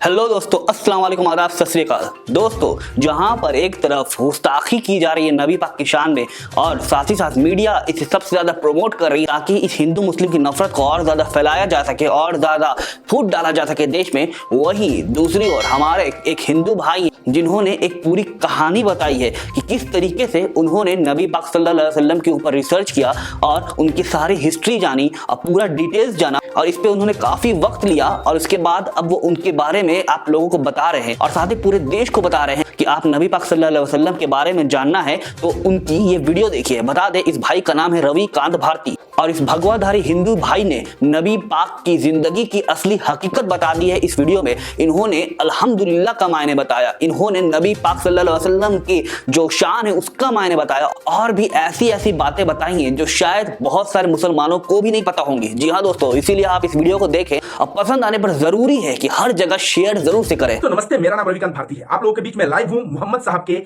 Hello दोस्तों, अस्सलाम वालेकुम, आदाब, सत श्री अकाल। दोस्तों, जहां पर एक तरफ गुस्ताखी की जा रही है नबी पाक की शान में और साथ ही साथ मीडिया इसे सबसे ज्यादा प्रमोट कर रही है ताकि इस हिंदू मुस्लिम की नफरत को और ज्यादा फैलाया जा सके और ज्यादा फूट डाला जा सके देश में, वही दूसरी ओर हमारे एक हिंदू भाई जिन्होंने एक पूरी कहानी बताई है कि किस तरीके से उन्होंने नबी पाक सल्लल्लाहु अलैहि वसल्लम के ऊपर रिसर्च किया और उनकी सारी हिस्ट्री जानी और पूरा डिटेल्स जाना और इस पे उन्होंने काफी वक्त लिया और उसके बाद अब वो उनके बारे में आप लोगों को बता रहे हैं और साथ ही पूरे देश को बता रहे हैं कि आप नबी पाक सल्लल्लाहु अलैहि वसल्लम के बारे में जानना है तो उनकी ये वीडियो देखिए। बता दें, इस भाई का नाम है रविकांत भारती और इस भगवाधारी हिंदू भाई ने नबी पाक की जिंदगी की असली हकीकत बता दी है इस वीडियो में। इन्होंने अल्हम्दुलिल्लाह का मायने बताया, इन्होंने नबी पाक सल्लल्लाहु अलैहि वसल्लम की जो शान है उसका मायने बताया और भी ऐसी ऐसी बातें बताई हैं जो शायद बहुत सारे मुसलमानों को भी नहीं पता होंगी। जी हाँ दोस्तों, इसीलिए आप इस वीडियो को देखें और पसंद आने पर जरूरी है कि हर जगह शेयर जरूर से करें। तो नमस्ते, मेरा नाम रविकांत भारती है। आप लोगों के बीच में लाइव हूं। मोहम्मद साहब के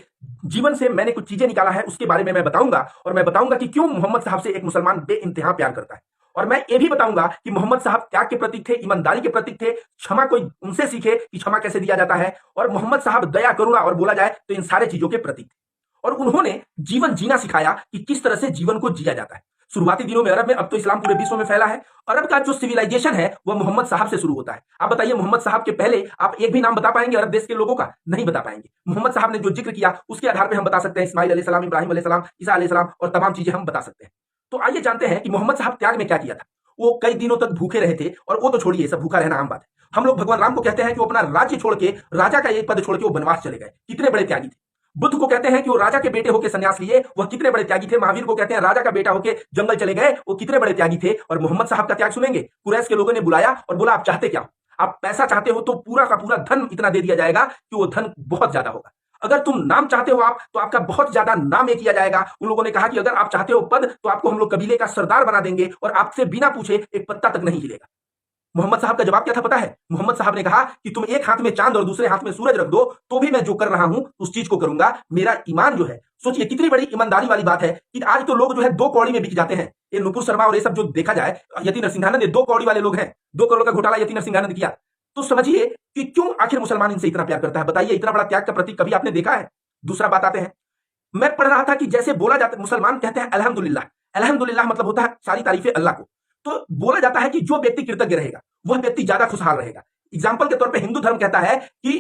जीवन से मैंने कुछ चीजें निकाला है, उसके बारे में मैं बताऊंगा और मैं बताऊंगा कि क्यों मोहम्मद साहब से एक मुसलमान बेइंतहा प्यार करता है। और मैं ये भी बताऊंगा कि मोहम्मद साहब त्याग के प्रतीक थे, ईमानदारी के प्रतीक थे, क्षमा कोई उनसे सीखे कि क्षमा कैसे दिया जाता है। और मोहम्मद साहब दया, करुणा और बोला जाए तो इन सारे चीजों के प्रतीक थे और उन्होंने जीवन जीना सिखाया कि किस तरह से जीवन को जिया जाता है। शुरुआती दिनों में अरब में, अब तो इस्लाम पूरे विश्व में फैला है। अरब का जो सिविलाइजेशन है वह मोहम्मद साहब से शुरू होता है। आप बताइए, मोहम्मद साहब के पहले आप एक भी नाम बता पाएंगे अरब देश के लोगों का? नहीं बता पाएंगे। मोहम्मद साहब ने जो जिक्र किया उसके आधार पर हम बता सकते हैं इस्माइल अलैहिस्सलाम, इब्राहिम अलैहिस्सलाम, ईसा अलैहिस्सलाम और तमाम चीजें हम बता सकते हैं। तो आइए जानते हैं कि मोहम्मद साहब त्याग में क्या किया था। वो कई दिनों तक भूखे रहे थे और वो तो छोड़िए, सब भूखा रहना आम बात है। हम लोग भगवान राम को कहते हैं कि वो अपना राज्य छोड़ के, राजा का एक पद छोड़ के वो वनवास चले गए। कितने बड़े त्यागी थे। बुद्ध को कहते हैं कि वो राजा के बेटे होकर सन्यास लिए, वह कितने बड़े त्यागी थे। महावीर को कहते हैं राजा का बेटा होकर जंगल चले गए, वो कितने बड़े त्यागी थे। और मोहम्मद साहब का त्याग सुनेंगे। कुरैश के लोगों ने बुलाया और बोला, आप चाहते क्या हो? आप पैसा चाहते हो तो पूरा का पूरा धन इतना दे दिया जाएगा कि वो धन बहुत ज्यादा होगा। अगर तुम नाम चाहते हो आप, तो आपका बहुत ज्यादा नाम किया जाएगा। उन लोगों ने कहा कि अगर आप चाहते हो पद, तो आपको हम लोग कबीले का सरदार बना देंगे और आपसे बिना पूछे एक पत्ता तक नहीं हिलेगा। मोहम्मद साहब का जवाब क्या था पता है? मोहम्मद साहब ने कहा कि तुम एक हाथ में चांद और दूसरे हाथ में सूरज रख दो तो भी मैं जो कर रहा हूं उस चीज को करूंगा। मेरा ईमान जो है, सोचिए कितनी बड़ी ईमानदारी वाली बात है कि आज तो लोग जो है 2 कौड़ी में बिक जाते हैं। ये नुपुर शर्मा और ये सब जो देखा जाए, यति नरसिंहानंद, ये 2 कौड़ी वाले लोग हैं। 2 करोड़ का घोटाला यति नरसिंहानंद किया। तो समझिए कि क्यों आखिर मुसलमान इनसे इतना प्यार करता है। बताइए, इतना बड़ा त्याग का प्रतीक कभी आपने देखा है? दूसरा बात आते हैं, मैं पढ़ रहा था कि जैसे बोला जाता है, मुसलमान कहते हैं अल्हम्दुलिल्लाह। अल्हम्दुलिल्लाह मतलब होता है सारी तारीफें अल्लाह को। तो बोला जाता है कि जो व्यक्ति कृतज्ञ रहेगा वह व्यक्ति ज्यादा खुशहाल रहेगा। एग्जाम्पल के तौर पे हिंदू धर्म कहता है कि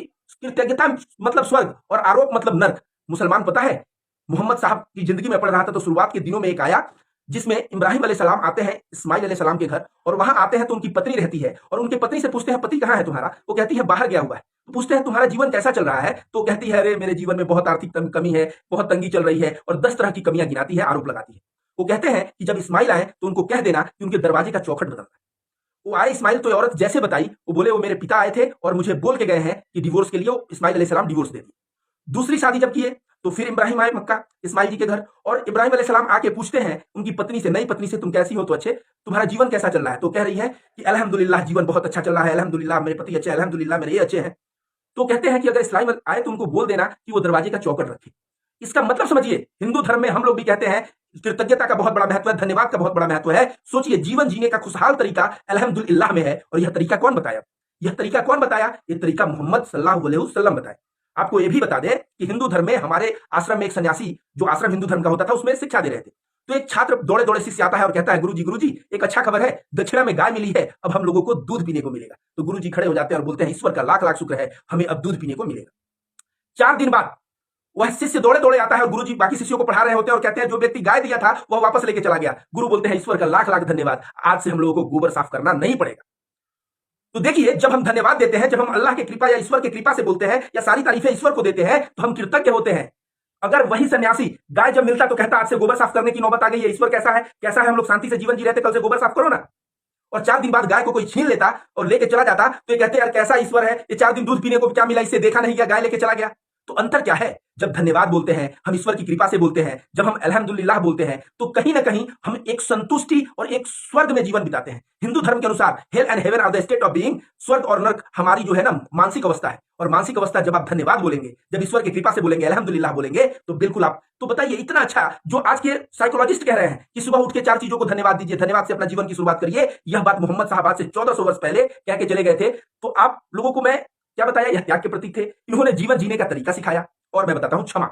कृतज्ञता मतलब स्वर्ग और आरोप मतलब नर्क। मुसलमान पता है, मोहम्मद साहब की जिंदगी में पढ़ रहा था तो शुरुआत के दिनों में एक आया जिसमें इब्राहिम अलैहिस्सलाम आते हैं इस्माइल अलैहिस्सलाम के घर और वहां आते हैं तो उनकी पत्नी रहती है और उनके पत्नी से पूछते हैं, पति कहाँ है तुम्हारा? वो कहती है बाहर गया हुआ है। तो पूछते हैं तुम्हारा जीवन कैसा चल रहा है? तो कहती है, अरे मेरे जीवन में बहुत आर्थिक कमी है, बहुत तंगी चल रही है और 10 तरह की कमियां गिनाती है, आरोप लगाती है। वो कहते हैं कि जब इस्माइल आए तो उनको कह देना कि उनके दरवाजे का चौखट बदलना है। वो आए इस्माइल, तो औरत जैसे बताई, वो बोले वो मेरे पिता आए थे और मुझे बोल के गए हैं कि डिवोर्स के लिए। इस्माइल अलैहिस्सलाम डिवोर्स दे दिए। दूसरी शादी जब किए तो फिर इब्राहिम आए मक्का इस्माइल जी के घर और इब्राहिम अलैहिस्सलाम आके पूछते हैं उनकी पत्नी से, नई पत्नी से, तुम कैसी हो? तो अच्छे, तुम्हारा जीवन कैसा चल रहा है? तो कह रही है कि अल्हम्दुलिल्लाह जीवन बहुत अच्छा चल रहा है, अल्हम्दुलिल्लाह मेरे पति अच्छे, अल्हम्दुलिल्लाह मेरे ये अच्छे हैं। तो कहते हैं कि अगर इस्माइल आए तो उनको बोल देना कि वो दरवाजे का चौखट रखे। इसका मतलब समझिए, हिंदू धर्म में हम लोग भी कहते हैं कृतज्ञता का बहुत बड़ा महत्व है, धन्यवाद का बहुत बड़ा महत्व है। सोचिए, जीवन जीने का खुशहाल तरीका अल्हम्दुलिल्लाह में है। और यह तरीका कौन बताया? यह तरीका कौन बताया? यह तरीका मोहम्मद सल्लल्लाहु अलैहि वसल्लम बताया। आपको यह भी बता दें कि हिंदू धर्म में हमारे आश्रम में एक सन्यासी, जो आश्रम हिंदू धर्म का होता था, उसमें शिक्षा दे रहे थे। तो एक छात्र दौड़े दौड़े शिष्य आता है और कहता है, गुरुजी एक अच्छा खबर है, दक्षिणा में गाय मिली है, अब हम लोगों को दूध पीने को मिलेगा। तो गुरुजी खड़े हो जाते हैं और बोलते हैं, ईश्वर का लाख लाख शुक्र है, हमें अब दूध पीने को मिलेगा। 4 दिन बाद वह शिष्य दौड़े दौड़े आता है और गुरुजी बाकी शिष्यों को पढ़ा रहे होते हैं और कहते हैं, जो व्यक्ति गाय दिया था वह वापस लेके चला गया। गुरु बोलते हैं, ईश्वर का लाख लाख धन्यवाद, आज से हम लोगों को गोबर साफ करना नहीं पड़ेगा। तो देखिए, जब हम धन्यवाद देते हैं, जब हम अल्लाह की कृपा या ईश्वर की कृपा से बोलते हैं या सारी तारीफें ईश्वर को देते हैं, तो हम कृतज्ञ होते हैं। अगर वही सन्यासी गाय जब मिलता तो कहता, आज से गोबर साफ करने की नौबत आ गई है, ईश्वर कैसा है, कैसा है, हम लोग शांति से जीवन जी रहे थे, कल से गोबर साफ करो ना। और 4 दिन बाद गाय को कोई छीन लेता और लेके चला जाता तो ये कहते, यार कैसा ईश्वर है, ये 4 दिन दूध पीने को क्या मिला, इससे देखा नहीं गया, गाय लेके चला गया। तो अंतर क्या है? जब धन्यवाद बोलते हैं, हम ईश्वर की कृपा से बोलते हैं, जब हम अल्हम्दुलिल्लाह बोलते हैं, तो कहीं ना कहीं हम एक संतुष्टि और एक स्वर्ग में जीवन बिताते हैं। हिंदू धर्म के अनुसार hell and heaven are the state of being, स्वर्ग और नरक हमारी जो है ना मानसिक अवस्था है। और मानसिक अवस्था जब आप धन्यवाद बोलेंगे, जब ईश्वर की कृपा से बोलेंगे, अल्हम्दुलिल्लाह बोलेंगे, तो बिल्कुल आप, तो बताइए इतना अच्छा, जो आज के साइकोलॉजिस्ट कह रहे हैं कि सुबह उठ के 4 चीजों को धन्यवाद दीजिए, धन्यवाद से अपना जीवन की शुरुआत करिए, यह बात मोहम्मद साहब आज से 1400 वर्ष पहले कह के चले गए थे। तो आप लोगों को मैं क्या बताया? यह त्याग के प्रतीक थे। इन्होंने जीवन जीने का तरीका सिखाया। और मैं बताता हूं क्षमा।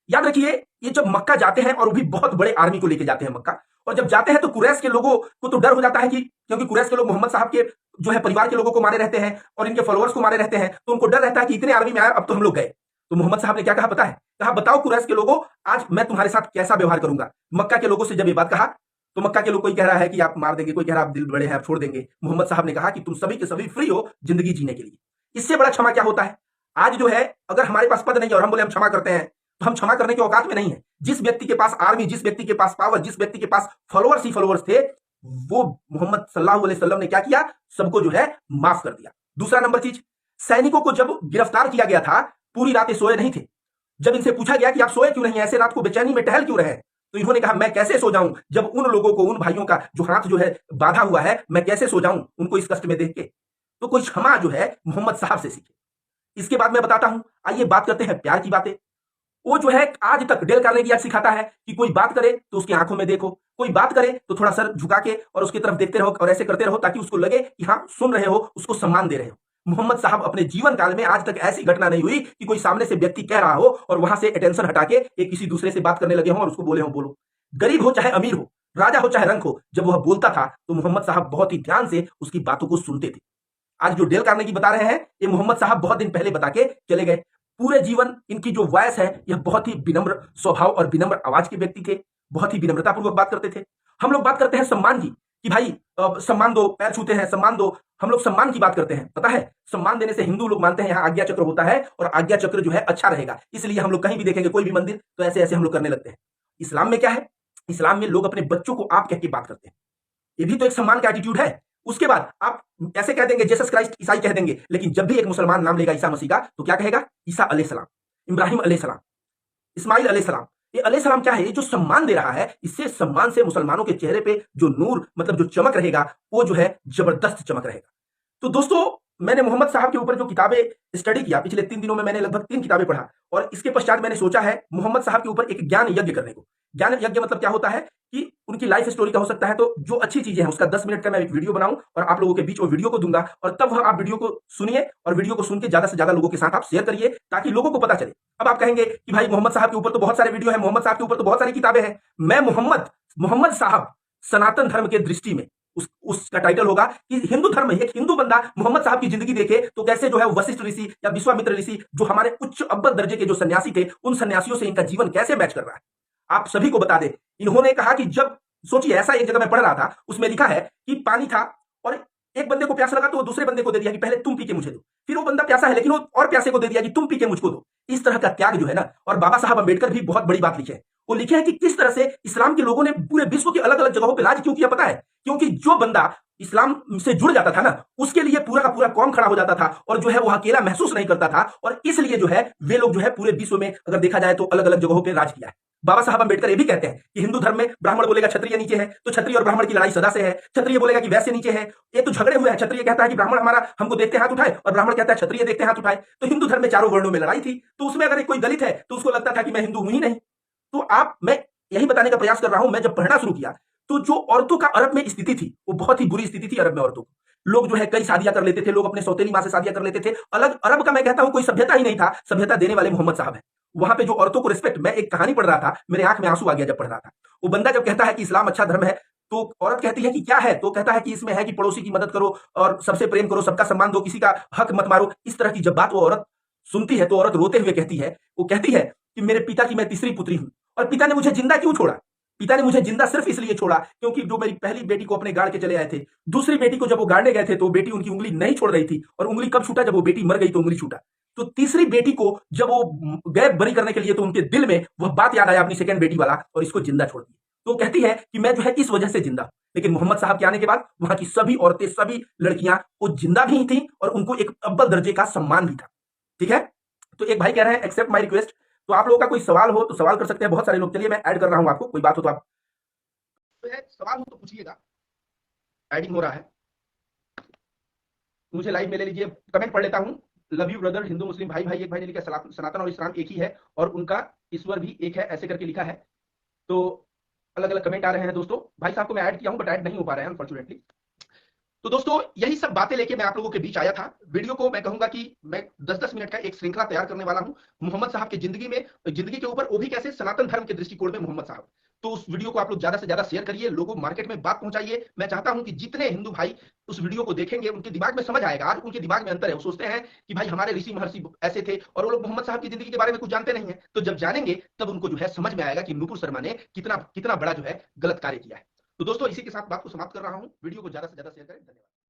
याद रखिए, ये जब मक्का जाते हैं और वो भी बहुत बड़े आर्मी को लेके जाते हैं मक्का, और जब जाते हैं तो कुरैश के लोगों को तो डर हो जाता है कि क्योंकि कुरैश के लोग मोहम्मद साहब के जो है परिवार के लोगों को मारे रहते हैं और इनके फॉलोअर्स को मारे रहते हैं, तो उनको डर रहता है कि इतने आर्मी में आया, अब तो हम लोग गए। तो मोहम्मद साहब ने क्या कहा पता है? कहा, बताओ कुरैश के लोगों, आज मैं तुम्हारे साथ कैसा व्यवहार करूंगा। मक्का के लोगों से जब ये बात कहा तो मक्का के लोग, कोई कह रहा है कि आप मार देंगे, कोई कह रहा है आप दिल बड़े हैं आप छोड़ देंगे। मोहम्मद साहब ने कहा कि तुम सभी के सभी फ्री हो जिंदगी जीने के लिए। इससे बड़ा क्षमा क्या होता है? आज जो है, अगर हमारे पास पद नहीं है और हम बोले हम क्षमा करते हैं, तो हम क्षमा करने के औकात में नहीं है। जिस व्यक्ति के पास आर्मी, जिस व्यक्ति के पास पावर, जिस व्यक्ति के पास फॉलोअर्स ही फॉलोअर्स थे, वो मोहम्मद सल्लल्लाहु अलैहि वसल्लम ने क्या किया? सबको जो है माफ कर दिया। दूसरा नंबर चीज, सैनिकों को जब गिरफ्तार किया गया था, पूरी रातें सोए नहीं थे। जब इनसे पूछा गया कि आप सोए क्यों नहीं, ऐसे रात को बेचैनी में टहल क्यों रहे, तो इन्होंने कहा मैं कैसे सो जाऊं, जब उन लोगों को, उन भाइयों का जो हाथ जो है बांधा हुआ है, मैं कैसे सो जाऊं उनको इस कष्ट में देख के। तो कोई क्षमा जो है मोहम्मद साहब से सीखे। इसके बाद मैं बताता हूं, आइए बात करते हैं प्यार की बातें। वो जो है आज तक डेल कार्नेगी आज सिखाता है कि कोई बात करे तो उसकी आंखों में देखो, कोई बात करे तो थोड़ा सर झुका के और उसकी तरफ देखते रहो और ऐसे करते रहो ताकि उसको लगे कि हाँ सुन रहे हो, उसको सम्मान दे रहे हो। मोहम्मद साहब अपने जीवन काल में आज तक ऐसी घटना नहीं हुई कि कोई सामने से व्यक्ति कह रहा हो और वहां से अटेंशन हटा के एक किसी दूसरे से बात करने लगे हो और उसको बोले हो बोलो। गरीब हो चाहे अमीर हो, राजा हो चाहे रंक हो, जब वह बोलता था तो मोहम्मद साहब बहुत ही ध्यान से उसकी बातों को सुनते थे। आज जो डेल कार्नेगी बता रहे हैं, ये मोहम्मद साहब बहुत दिन पहले बता के चले गए। पूरे जीवन इनकी जो वॉइस है, यह बहुत ही विनम्र स्वभाव और विनम्र आवाज के व्यक्ति थे, बहुत ही विनम्रतापूर्वक बात करते थे। हम लोग बात करते हैं सम्मान की, कि भाई सम्मान दो, पैर छूते हैं सम्मान दो, हम लोग सम्मान की बात करते हैं। पता है, सम्मान देने से हिंदू लोग मानते हैं यहाँ आज्ञा चक्र होता है और आज्ञा चक्र जो है अच्छा रहेगा, इसलिए हम लोग कहीं भी देखेंगे कोई भी मंदिर तो ऐसे ऐसे हम लोग करने लगते हैं। इस्लाम में क्या है? इस्लाम में लोग अपने बच्चों को आप कह के बात करते हैं, ये भी तो एक सम्मान का एटीट्यूड है। उसके बाद आप ऐसे कह देंगे जीसस क्राइस्ट, ईसाई कह देंगे, लेकिन जब भी एक मुसलमान नाम लेगा ईसा मसीह का तो क्या कहेगा? ईसा अलैहिस्सलाम, इब्राहिम अलैहिस्सलाम, इस्माइल अलैहिस्सलाम। ये अलैहिस्सलाम क्या है? ये जो सम्मान दे रहा है, इससे सम्मान से मुसलमानों के चेहरे पे जो नूर मतलब जो चमक रहेगा वो जो है जबरदस्त चमक रहेगा। तो दोस्तों, मैंने मोहम्मद साहब के ऊपर जो किताबें स्टडी किया, पिछले 3 दिनों में मैंने लगभग 3 किताबें पढ़ा और इसके पश्चात मैंने सोचा है मोहम्मद साहब के ऊपर एक ज्ञान यज्ञ करने को। ज्ञान यज्ञ मतलब क्या होता है कि उनकी लाइफ स्टोरी का हो सकता है, तो जो अच्छी चीजें हैं उसका 10 मिनट का मैं एक वीडियो बनाऊं और आप लोगों के बीच वो वीडियो को दूंगा और तब वह आप वीडियो को सुनिए और वीडियो को सुन के ज्यादा से ज्यादा लोगों के साथ आप शेयर करिए ताकि लोगों को पता चले। अब आप कहेंगे कि भाई मोहम्मद साहब के ऊपर तो बहुत सारे वीडियो है, मोहम्मद साहब के ऊपर तो बहुत सारी किताबें हैं। मैं मोहम्मद साहब सनातन धर्म के दृष्टि में उसका टाइटल होगा कि हिंदू धर्म, एक हिंदू बंदा मोहम्मद साहब की जिंदगी देखे तो कैसे जो है वशिष्ठ ऋषि या विश्वामित्र ऋषि जो हमारे उच्च अव्वल दर्जे के जो सन्यासी थे, उन सन्यासियों से इनका जीवन कैसे मैच कर रहा है। आप सभी को बता दें, इन्होंने कहा कि जब सोचिए, ऐसा एक जगह मैं पढ़ रहा था, उसमें लिखा है कि पानी था और एक बंदे को प्यास लगा तो वो दूसरे बंदे को दे दिया कि पहले तुम पी के मुझे दो, फिर वो बंदा प्यासा है लेकिन वो और प्यासे को दे दिया कि तुम पी के मुझको दो। इस तरह का त्याग जो है ना, और बाबा साहब अंबेडकर भी बहुत बड़ी बात लिखे हैं। वो लिखे हैं कि किस तरह से इस्लाम के लोगों ने पूरे विश्व की अलग अलग जगहों पर राज क्यों किया पता है? क्योंकि जो बंदा इस्लाम से जुड़ जाता था ना, उसके लिए पूरा का पूरा कौम खड़ा हो जाता था और जो है वो अकेला महसूस नहीं करता था, और इसलिए जो है वे लोग जो है पूरे विश्व में अगर देखा जाए तो अलग अलग जगहों पे राज किया है। बाबा साहब अंबेडकर ये भी कहते हैं कि हिंदू धर्म में ब्राह्मण बोलेगा क्षत्रिय नीचे है तो क्षत्रिय और ब्राह्मण की लड़ाई सदा से है, क्षत्रिय बोलेगा कि वैश्य नीचे है, ये तो झगड़े हुए हैं। क्षत्रिय कहता है कि ब्राह्मण हमारा हमको देखते हाथ उठाए और ब्राह्मण कहता है क्षत्रिय देखते हाथ उठाए। तो हिंदू धर्म में चारों वर्णों में लड़ाई थी, तो उसमें अगर कोई दलित है तो उसको लगता था कि मैं हिंदू हूं ही नहीं। तो मैं यही बताने का प्रयास कर रहा हूं, मैं जब पढ़ना शुरू किया तो जो औरतों का अरब में स्थिति थी वो बहुत ही बुरी स्थिति थी। अरब में औरतों को लोग जो है कई शादियां कर लेते थे, लोग अपने सौतेली मां से शादियां कर लेते थे। अलग अरब का मैं कहता हूं कोई सभ्यता ही नहीं था, सभ्यता देने वाले मोहम्मद साहब है। वहां पे जो औरतों को रिस्पेक्ट, मैं एक कहानी पढ़ रहा था, मेरे आंख में आंसू आ गया जब पढ़ रहा था। वो बंदा जब कहता है कि इस्लाम अच्छा धर्म है तो औरत कहती है कि क्या है, तो कहता है कि इसमें है कि पड़ोसी की मदद करो और सबसे प्रेम करो, सबका सम्मान दो, किसी का हक मत मारो। इस तरह की जब बात वो औरत सुनती है तो औरत रोते हुए कहती है, वो कहती है कि मेरे पिता की मैं तीसरी पुत्री हूं और पिता ने मुझे जिंदा क्यों छोड़ा? पिता ने मुझे जिंदा सिर्फ इसलिए छोड़ा क्योंकि जो मेरी पहली बेटी को अपने गाड़ के चले आए थे, दूसरी बेटी को जब वो गाड़ने गए थे तो बेटी उनकी उंगली नहीं छोड़ रही थी, और उंगली कब छूटा? जब वो बेटी मर गई तो उंगली छूटा। तो तीसरी बेटी को जब वो गए बरी करने के लिए तो उनके दिल में वह बात याद आया अपनी सेकंड बेटी वाला, और इसको जिंदा छोड़ दिया। तो कहती है कि मैं जो है इस वजह से जिंदा हूं। लेकिन मोहम्मद साहब के आने के बाद वहां की सभी औरतें, सभी लड़कियां वो जिंदा भी थी और उनको एक अव्वल दर्जे का सम्मान भी था। ठीक है, तो एक भाई कह रहे हैं एक्सेप्ट माई रिक्वेस्ट। तो आप लोगों का कोई सवाल हो तो सवाल कर सकते हैं, बहुत सारे लोग। चलिए मैं ऐड कर रहा हूं आपको, कोई बात हो तो आप सवाल हो तो पूछिएगा। एडिंग हो रहा है, मुझे लाइव में ले लीजिए। कमेंट पढ़ लेता हूं। लव यू ब्रदर, हिंदू मुस्लिम भाई भाई। एक भाई ने लिखा सनातन और इस्लाम एक ही है और उनका ईश्वर भी एक है, ऐसे करके लिखा है। तो अलग अलग कमेंट आ रहे हैं दोस्तों। भाई साहब को मैं ऐड किया हूं बट ऐड नहीं हो पा रहे हैं अनफॉर्चुनेटली। तो दोस्तों यही सब बातें लेके मैं आप लोगों के बीच आया था। वीडियो को मैं कहूंगा कि मैं 10-10 मिनट का एक श्रृंखला तैयार करने वाला हूं मोहम्मद साहब की जिंदगी के ऊपर, वो भी कैसे सनातन धर्म के दृष्टिकोण में मोहम्मद साहब। तो उस वीडियो को आप लोग ज्यादा से ज्यादा शेयर करिए, लोगों मार्केट में बात पहुंचाइए। मैं चाहता हूं कि जितने हिंदू भाई उस वीडियो को देखेंगे उनके दिमाग में समझ आएगा। आज उनके दिमाग में अंतर है, वो सोचते हैं कि भाई हमारे ऋषि महर्षि ऐसे थे, और वो लोग मोहम्मद साहब की जिंदगी के बारे में कुछ जानते नहीं है। तो जब जानेंगे तब उनको जो है समझ में आएगा कि नुपुर शर्मा ने कितना कितना बड़ा जो है गलत कार्य किया है। तो दोस्तों इसी के साथ बात को समाप्त कर रहा हूं। वीडियो को ज्यादा से ज्यादा शेयर करें। धन्यवाद।